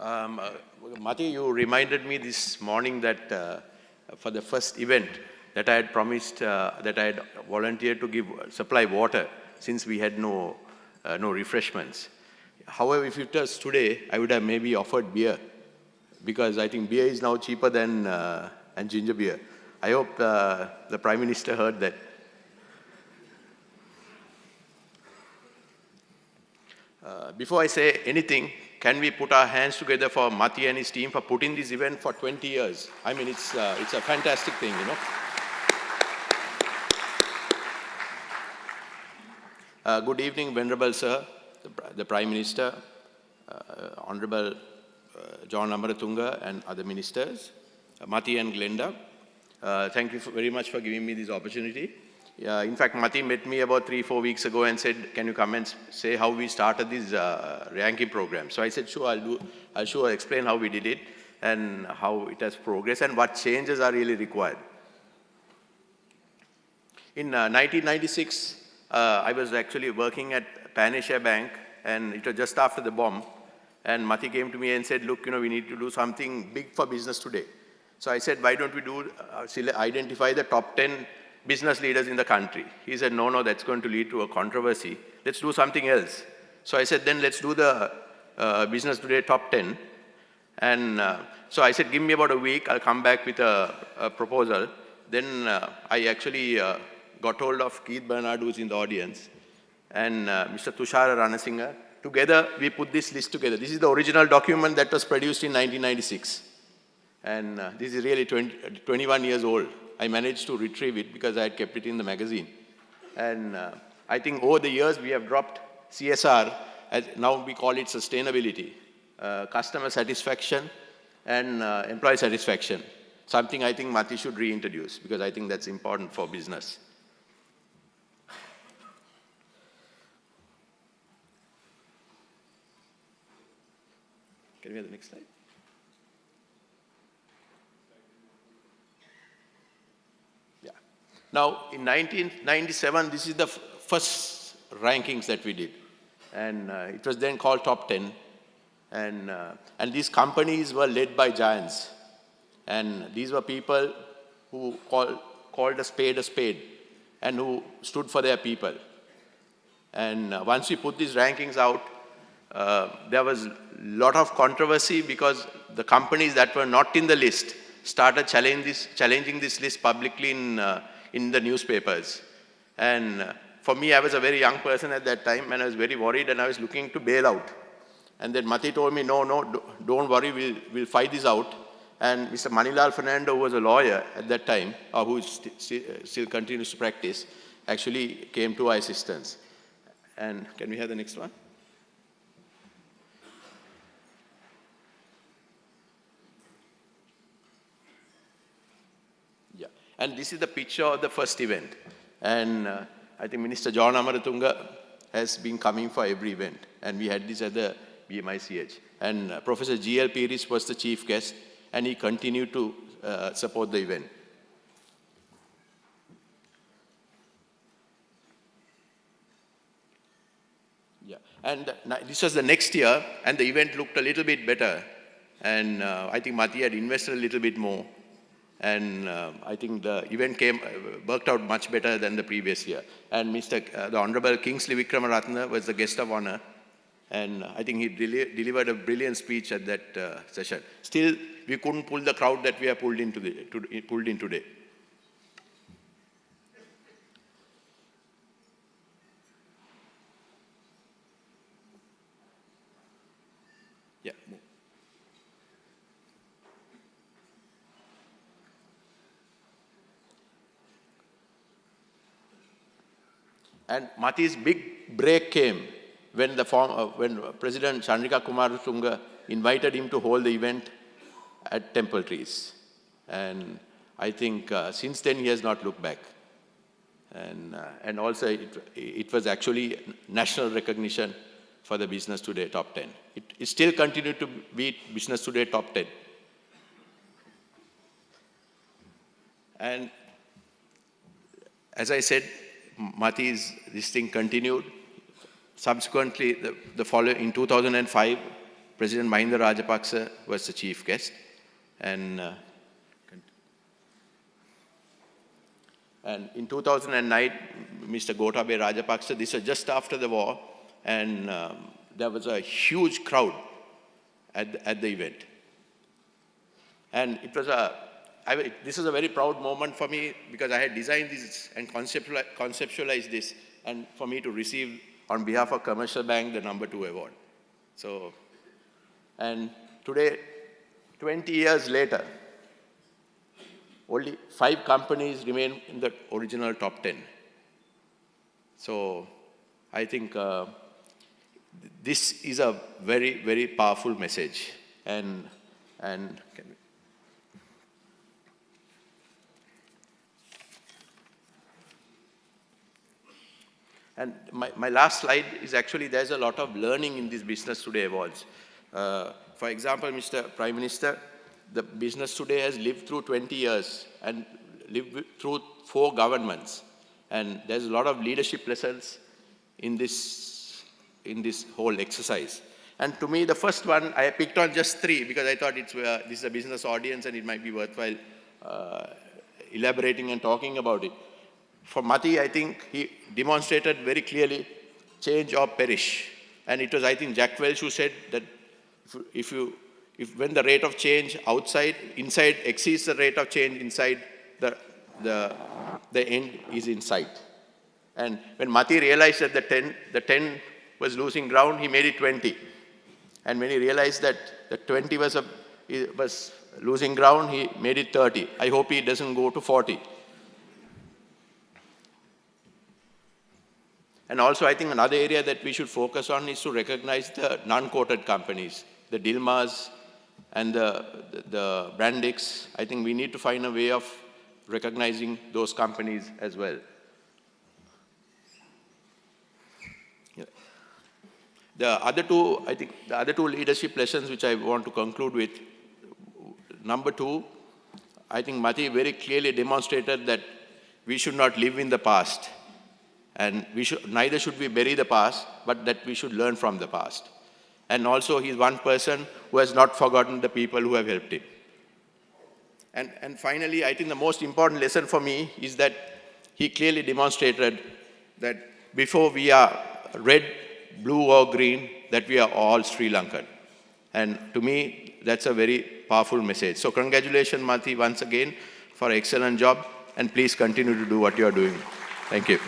Mati, you reminded me this morning that for the first event that I had promised, that I had volunteered to supply water since we had no refreshments. However, if it was today, I would have maybe offered beer because I think beer is now cheaper than and ginger beer. I hope the Prime Minister heard that. Before I say anything, can we put our hands together for Mati and his team for putting this event for 20 years? I mean, it's a fantastic thing, you know. Good evening, Venerable Sir, the Prime Minister, Honorable John Amaratunga and other ministers, Mati and Glenda. Thank you very much for giving me this opportunity. In fact, Mati met me about 3-4 weeks ago and said, can you come and say how we started this ranking program? So I said, sure, I'll explain how we did it and how it has progressed and what changes are really required. In 1996, I was actually working at Pan Asia Bank, and it was just after the bomb. And Mati came to me and said, look, you know, we need to do something big for business today. So I said, why don't we identify the top 10 business leaders in the country? He said, no, that's going to lead to a controversy. Let's do something else. So I said, then let's do the Business Today top 10. And so I said, give me about a week, I'll come back with a proposal. Then I actually got hold of Keith Bernard, who's in the audience, and Mr. Tushara Ranasinghe. Together, we put this list together. This is the original document that was produced in 1996. And this is really 21 years old. I managed to retrieve it because I had kept it in the magazine. And I think over the years, we have dropped CSR, as now we call it sustainability, customer satisfaction, and employee satisfaction. Something I think Mati should reintroduce because I think that's important for business. Can we have the next slide? Yeah. Now, in 1997, this is the first rankings that we did. And it was then called Top 10. And these companies were led by giants. And these were people who called a spade, and who stood for their people. And once we put these rankings out, there was a lot of controversy because the companies that were not in the list started challenging this list publicly in the newspapers. And for me, I was a very young person at that time, and I was very worried, and I was looking to bail out. And then Mati told me, no, don't worry, we'll fight this out. And Mr. Manilal Fernando, who was a lawyer at that time, or who still continues to practice, actually came to our assistance. And can we have the next one? Yeah, and this is the picture of the first event. And I think Minister John Amaratunga has been coming for every event. And we had this at the BMICH. And Professor G.L. Piris was the chief guest, and he continued to support the event. Yeah, and this was the next year, and the event looked a little bit better. And I think Mati had invested a little bit more. And I think the event worked out much better than the previous year. And the Honorable Kingsley Wickramaratne was the guest of honor. And I think he delivered a brilliant speech at that session. Still, we couldn't pull the crowd that we have pulled in today. Yeah. And Mati's big break came when President Chandrika Kumaratunga invited him to hold the event at Temple Trees. And I think since then he has not looked back. And also it was actually national recognition for the Business Today Top 10. It still continued to be Business Today Top 10. And as I said, this thing continued. Subsequently, in 2005, President Mahinda Rajapaksa was the chief guest. And in 2009, Mr. Gotabaya Rajapaksa, this was just after the war, and there was a huge crowd at the event. And it was this is a very proud moment for me because I had designed this and conceptualized this, and for me to receive on behalf of Commercial Bank the #2 award. So, and today, 20 years later, only 5 companies remain in the original top 10. So I think this is a very, very powerful message. And my last slide is actually, there's a lot of learning in this Business Today awards. For example, Mr. Prime Minister, the Business Today has lived through 20 years and lived through 4 governments. And there's a lot of leadership lessons in this whole exercise. And to me, the first one, I picked on just 3 because I thought this is a business audience and it might be worthwhile elaborating and talking about it. For Mati, I think he demonstrated very clearly change or perish. And it was, I think, Jack Welch who said that when the rate of change inside exceeds the rate of change inside, the end is in sight. And when Mati realized that the 10 was losing ground, he made it 20. And when he realized that the 20 was losing ground, he made it 30. I hope he doesn't go to 40. And also, I think another area that we should focus on is to recognize the non-quoted companies, the Dilmas and the Brandix. I think we need to find a way of recognizing those companies as well. Yeah. The other two leadership lessons which I want to conclude with, #2, I think Mati very clearly demonstrated that we should not live in the past. And neither should we bury the past, but that we should learn from the past. And also, he's one person who has not forgotten the people who have helped him. And finally, I think the most important lesson for me is that he clearly demonstrated that before we are red, blue, or green, that we are all Sri Lankan. And to me, that's a very powerful message. So congratulations, Mati, once again, for an excellent job, and please continue to do what you are doing. Thank you.